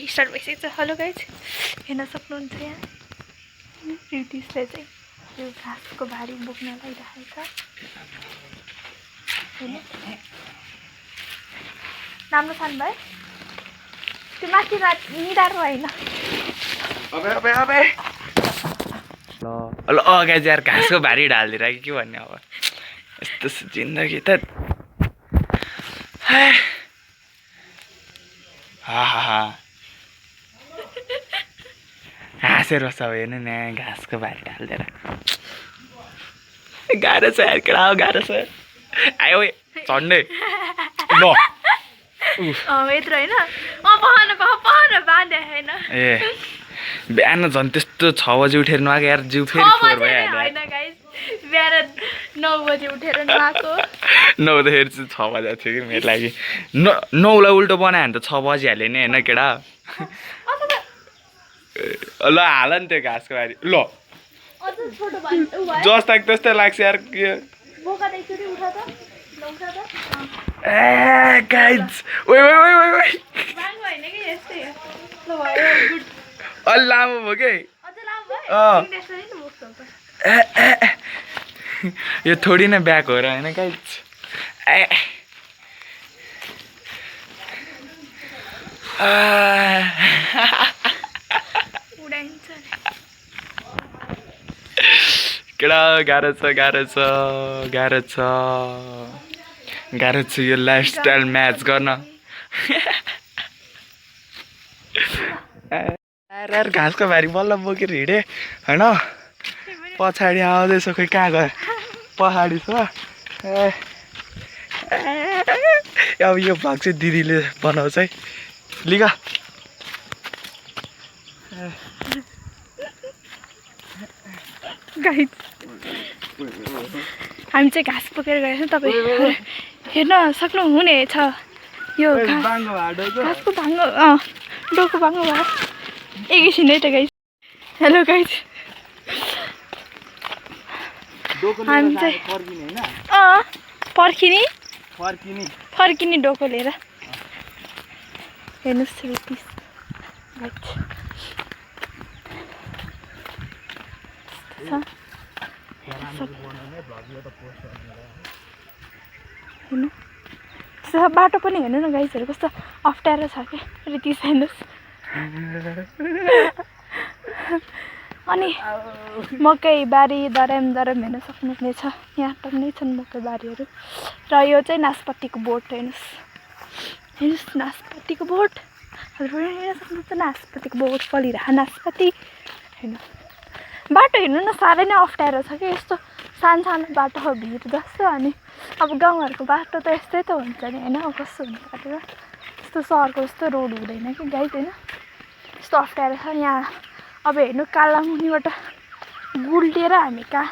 Start भइसकेको छ। Hello guys, हेर्न सक्नुहुन्छ यहाँ रितिसले चाहिँ यो घाँसको भारी बोक्न लगाइरहेको छ। राम्रो छन् भाइ, त्यो माथि निधार होइन। अबे अबे अबे ल गाइज यार घाँसको भारी ढालिदिएर के भन्ने अब यस्तो जिन्दगी त हाँसेर बस्छ अब हेर्नु न घाँसको भारी ढालिदिएर गाह्रो छ यार केटा गाह्रो छ आयो झन्डै ल यत्रो होइन पहन बाँधे होइन ए बिहान झन् त्यस्तो 6 बजी उठेर नआएको यार जिउ फेरि फोहोर भइहाल्यो होइन गाइस, बिहान 9 बजी उठेर नआएको। 9 बजीखेरि चाहिँ 6 बजेको थियो कि मेरो लागि 9लाई उल्टो बनायो भने त 6 बजिहाल्यो नि होइन केटा। ल हाल नि त्यो घाँसको बारी ल जस्ता त्यस्तै लाग्छ यार के ए गाइज ओइ ओइ ओइ ओइ ओइ अलि लामो भयो के यो थोडी न ब्याक हो र होइन गाइज ए केटा गाह्रो छ गाह्रो छ गाह्रो छ गाह्रो छ यो लाइफस्टाइल म्याच गर्न। यार घाँसको भारी बल्ल बोकेर हिँडेँ होइन पछाडि आउँदैछ खोइ कहाँ गयो पहाडी छ अब यो भाग चाहिँ दिदीले बनाउँछ है लिग गाइस हामी चाहिँ घाँस बोकेर गएछौँ। तपाईँ हेर्न सक्नुहुनेछ यो घाँसको भाङ्गो डोको भाङ्गो भयो एकैछिन है त गाइस। हेलो गाइस, हामी चाहिँ फर्किने डोको लिएर हेर्नुहोस् रितिस हेर्नु बाटो पनि हेर्नु न गाइसहरू कस्तो अप्ठ्यारो छ कि रितिस हेर्नुहोस्। अनि मकै बारी दराम हेर्न सक्नुहुनेछ यहाँ टन्नै छन् मकै बारीहरू र यो चाहिँ नास्पातीको बोट हेर्नुहोस् नास्पातीको बोट हेर्न सक्नुहुन्छ नास्पातीको बोट फलिरहेको नास्पाती हेर्नु बाटो हेर्नु न साह्रै नै अप्ठ्यारो छ कि यस्तो सानो बाटो हो भिर जस्तो। अनि अब गाउँहरूको बाटो त यस्तै त हुन्छ नि होइन कस्तो हुन्छ बाटो र यस्तो सहरको जस्तो रोड हुँदैन कि गाइस होइन यस्तो अप्ठ्यारो छ यहाँ। अब हेर्नु कालामुनिबाट गुल्टिएर हामी कहाँ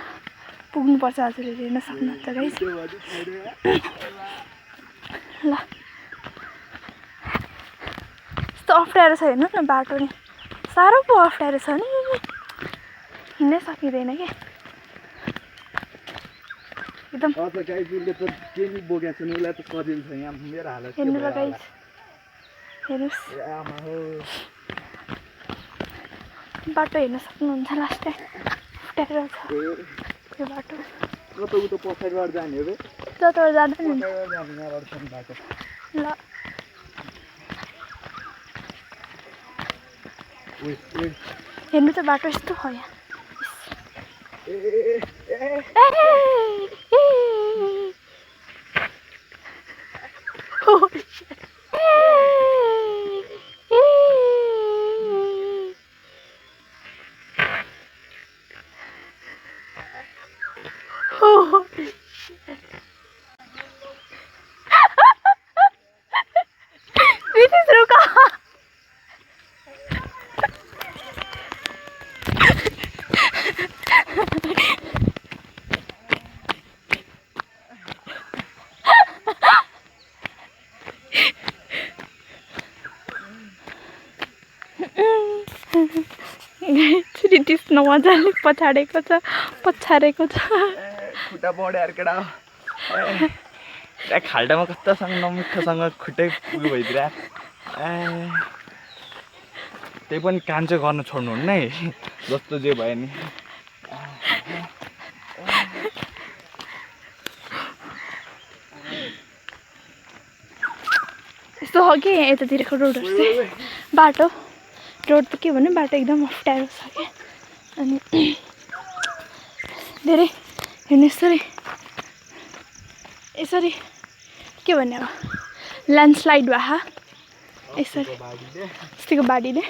पुग्नुपर्छ हजुरहरू हेर्न सक्नुहुन्छ गाइस ल यस्तो अप्ठ्यारो छ हेर्नु न बाटो नि साह्रो पो अप्ठ्यारो छ नि हिँड्नै सकिँदैन कि एकदम हेर्नु र गाइस हेर्नुहोस् बाटो हेर्न सक्नुहुन्छ लास्ट टाइम अप्ठ्यारो छ यो बाटो जताबाट जानु नि ल हेर्नु त बाटो यस्तो हो यहाँ रितिस मजाले पछाडेको छ खुट्टा बढ्यो यार केटा खाल्टामा कस्तोसँग नमिठोसँग खुट्टै पुग्यो भइदिएर त्यही पनि काम चाहिँ गर्न छोड्नुहुन्न है जस्तो जे भयो नि यस्तो हो कि यहाँ यतातिरको रोडहरू चाहिँ बाटो रोड त के भन्नु बाटो एकदम अप्ठ्यारो छ क्या अनि धेरै हिँड्नु यसरी के भन्ने अब ल्यान्डस्लाइड भए यसरी अस्तिको बाढीले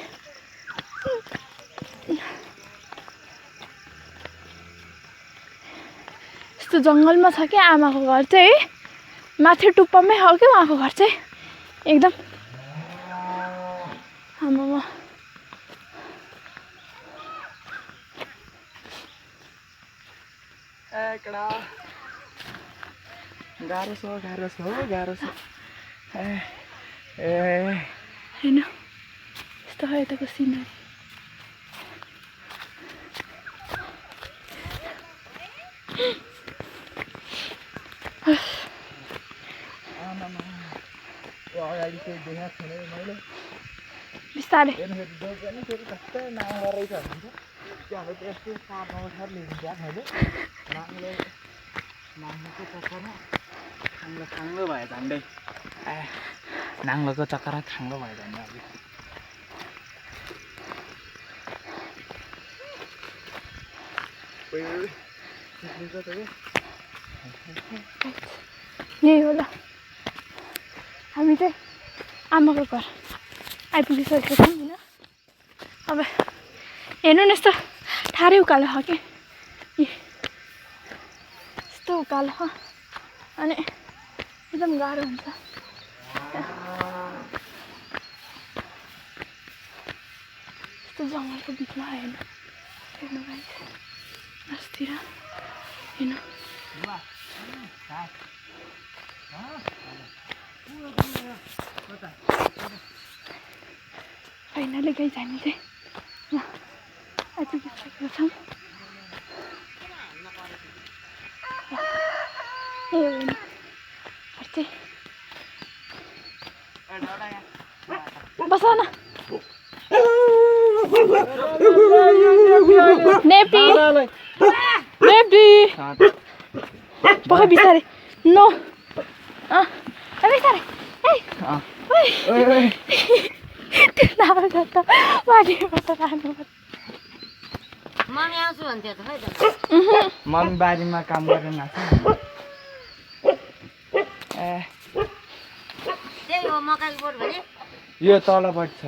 यस्तो जङ्गलमा छ क्या आमाको घर चाहिँ है माथि टुप्पामै हो क्या उहाँको घर चाहिँ एकदम आमामा गाह्रो छ होइन यस्तो हो यताको सिनरी अगाडि चाहिँ देखाएको छैन मैले बिस्तारै खाङ्लो भयो झन्डै नाङ्लोको चक्करमा खाङ्लो भयो झन्डै यही होला हामी चाहिँ आमाको घर आइपुगिसकेको छौँ होइन अब हेर्नु न यस्तो ठाडै उकालो हो कि यस्तो उकालो हो अनि एकदम गाह्रो हुन्छ यस्तो जङ्गलको बिचमा हेर्नु गाइस अस्तिर हेर्नु फाइनली गाइस हामी चाहिँ आइपुगिसकेको छौँ बस न नेपी पख बिस्तारै नो बिस्तारै मम्मी आउँछु भन्थ्यो त खै त मम्मी बारीमा काम गरेर आएको त्यही हो मकैको बोट भने यो तलपट्टि छ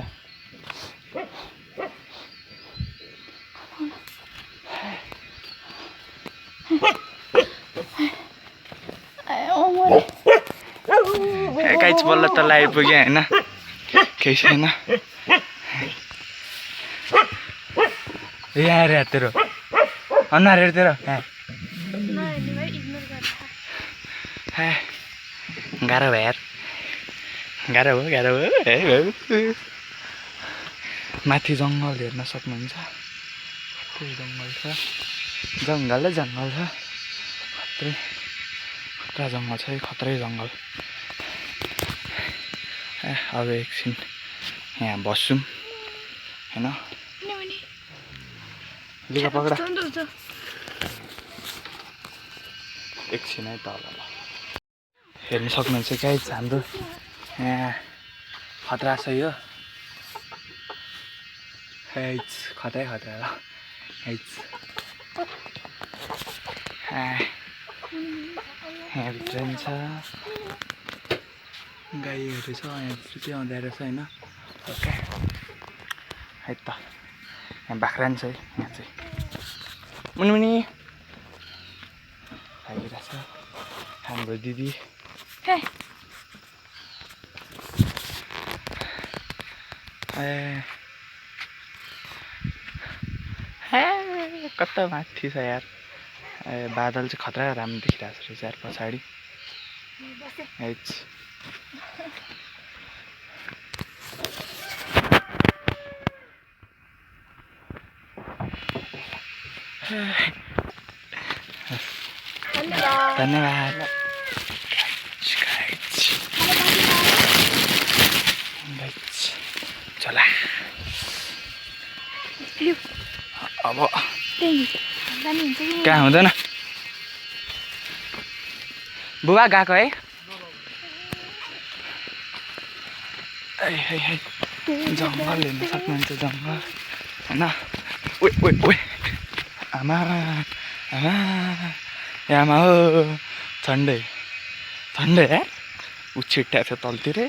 गाइस बल्ल तल आइपुग्यो होइन केही छैन यहाँ हेर तेरो अनुहार हेर तेरो गाह्रो भयो यार गाह्रो भयो माथि जङ्गल हेर्न सक्नुहुन्छ कति जङ्गल छ जङ्गलै जङ्गल छ खतरा जङ्गल छ खतरै जङ्गल अब एकछिन यहाँ बस्छौँ होइन लुगा पक्रा एकछिन है तल हेर्न सक्नुहुन्छ गाइस हाम्रो यहाँ खतरा छ यो खतरै खतरा ल यहाँभित्र नि छ गाईहरू छ यहाँभित्र चाहिँ आउँदो रहेछ होइन ओके है त यहाँ बाख्रा नि छ है यहाँ चाहिँ मुनि खाइरहेछ हाम्रो दिदी कता माथि छ यार बादल चाहिँ खतरा राम्रो देखिरहेको रहेछ यार पछाडि धन्यवाद चला अब त्यही जाने हुन्छ कि कहाँ हुँदैन बुबा गएको है जङ्गल हेर्न सक्नुहुन्छ जङ्गल होइन ओए आमा आमा आमा हो झन्डै यार ऊ छिट्या थियो तलतिरै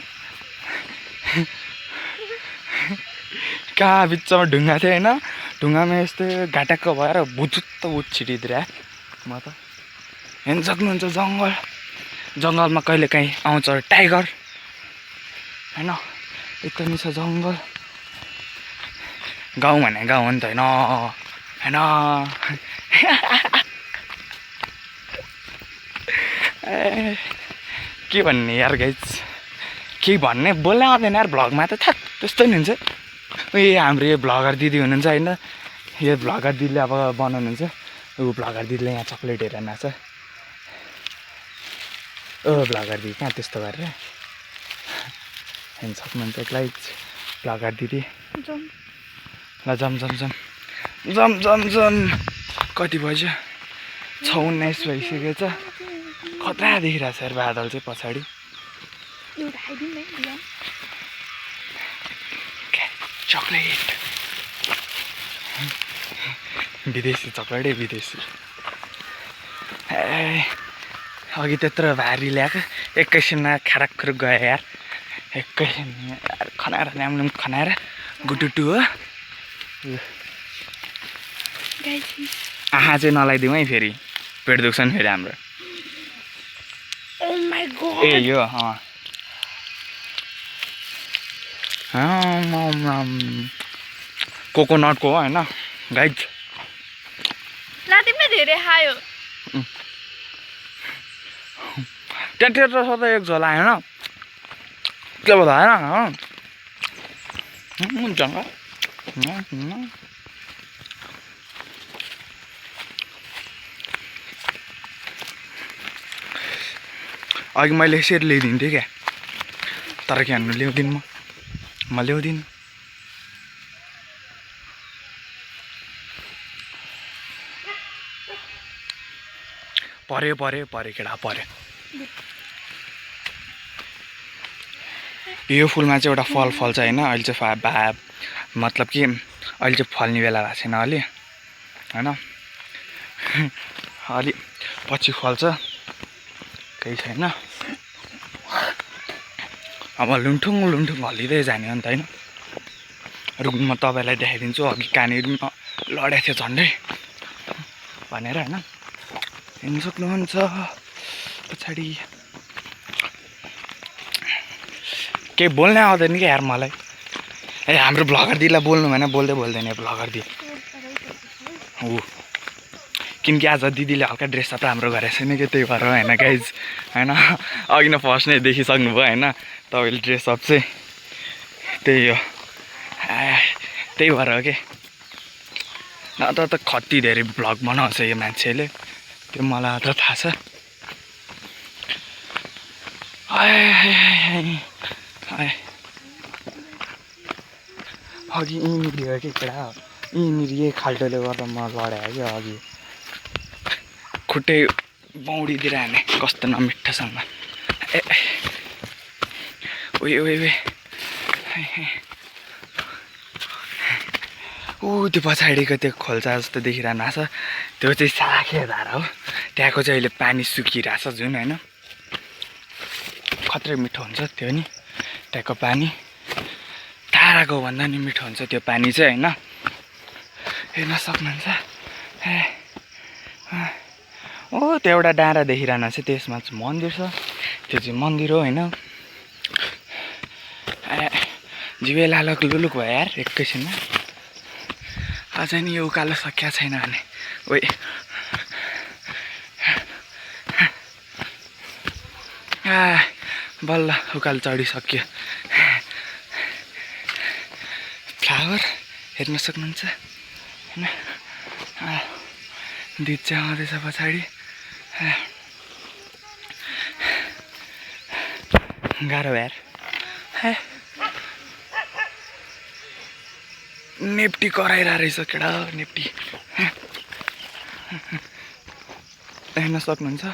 कहाँ बिचमा ढुङ्गा थियो होइन ढुङ्गामा यस्तै घाटाक्क भएर भुचुत्त छिटिदिएर म त हेर्न सक्नुहुन्छ जङ्गलमा कहिलेकाहीँ आउँछ टाइगर होइन एकदमै छ जङ्गल गाउँ भने गाउँ हो नि त होइन के भन्ने यार गाइज के भन्ने बोल्नै आउँदैन यार भ्लगमा त थाक त्यस्तो नि हुन्छ उयो हाम्रो यो भ्लगर दिदी हुनुहुन्छ होइन यो भ्लगर दिदीले अब बनाउनुहुन्छ ऊ भ्लगर दिदीले यहाँ चक्लेट हेरेर नाच्छ भ्लगर दिदी कहाँ त्यस्तो गरेर हेर्न सक्नुहुन्छ गाइज भ्लगर दिदी ल जम कति बज्यो 6:19 भइसकेको छ खतरा देखिरहेको छ यार बादल चाहिँ पछाडि चक्लेट विदेशी चक्लेटै विदेशी अघि त्यत्रो भारी ल्याएको एकैछिनमा खाराक गयो यार एकैछिन खनाएर ल्याम्लुम खनाएर गुटुटु हो आहा चाहिँ नलाइदिउँ है फेरि पेट दुख्छ नि फेरि हाम्रो ए यो कोकोनटको हो होइन गाइड लातिमले धेरै खायो त्यहाँ छ त एक झोला होइन के भन्दा होइन जङ्गा अघि मैले यसरी ल्याइदिन्थेँ क्या तर के हान्नु ल्याउँदिनँ म ल्याउँदिनँ पऱ्यो केटा पऱ्यो यो फुलमा चाहिँ एउटा फल फल्छ होइन अहिले चाहिँ मतलब कि अहिले चाहिँ फल्ने बेला भएको छैन अलि होइन अलि पछि फल्छ केही छैन अब लुङठुङ हल्लिँदै जाने हो नि त होइन रुम म तपाईँलाई देखाइदिन्छु अघि कहाँनिर लडेको थियो झन्डै भनेर होइन हेर्नु सक्नुहुन्छ पछाडि केही बोल्नै आउँदैन कि यार मलाई हाम्रो भ्लगर दिदीलाई बोल्नु भएन बोल्दैन भ्लगर दिदी हो किनकि आज दिदीले हल्का ड्रेसअप राम्रो गरेको छैन कि त्यही भएर होइन गाइज होइन अघि नै फर्स्ट नै देखिसक्नुभयो होइन तपाईँले ड्रेसअप चाहिँ त्यही हो त्यही भएर हो कि न त कति धेरै भ्लग बनाउँछ यो मान्छेले त्यो मलाई त थाहा छ अघि यहीँनिर हो कि केटा यहीँनिर यही खाल्टोले गर्दा म लडाएँ कि अघि खुट्टै बौडीतिर हाने कस्तो नमिठोसँग उयो त्यो पछाडिको त्यो खोल्सा जस्तो देखिरहनु छ त्यो चाहिँ साखे धारा हो त्यहाँको चाहिँ अहिले पानी सुकिरहेछ जुन होइन खत्रै मिठो हुन्छ त्यो नि त्यहाँको पानी धाराको भन्दा नि मिठो हुन्छ त्यो पानी चाहिँ होइन हेर्न सक्नुहुन्छ त्यो एउटा डाँडा देखिरहनु छ त्यसमा चाहिँ मन्दिर छ त्यो चाहिँ मन्दिर हो होइन जिउै लालक लुलुक भयो यार एकैछिनमा अझै नि यो उकालो सकिया छैन भने ओइ बल्ल उकालो चढिसक्यो फ्लावर हेर्न सक्नुहुन्छ होइन दिद चाहिँ आउँदैछ पछाडि गाह्रो यार नेप्टी कराइरहेको रहेछ केटा नेप्टी हेर्न सक्नुहुन्छ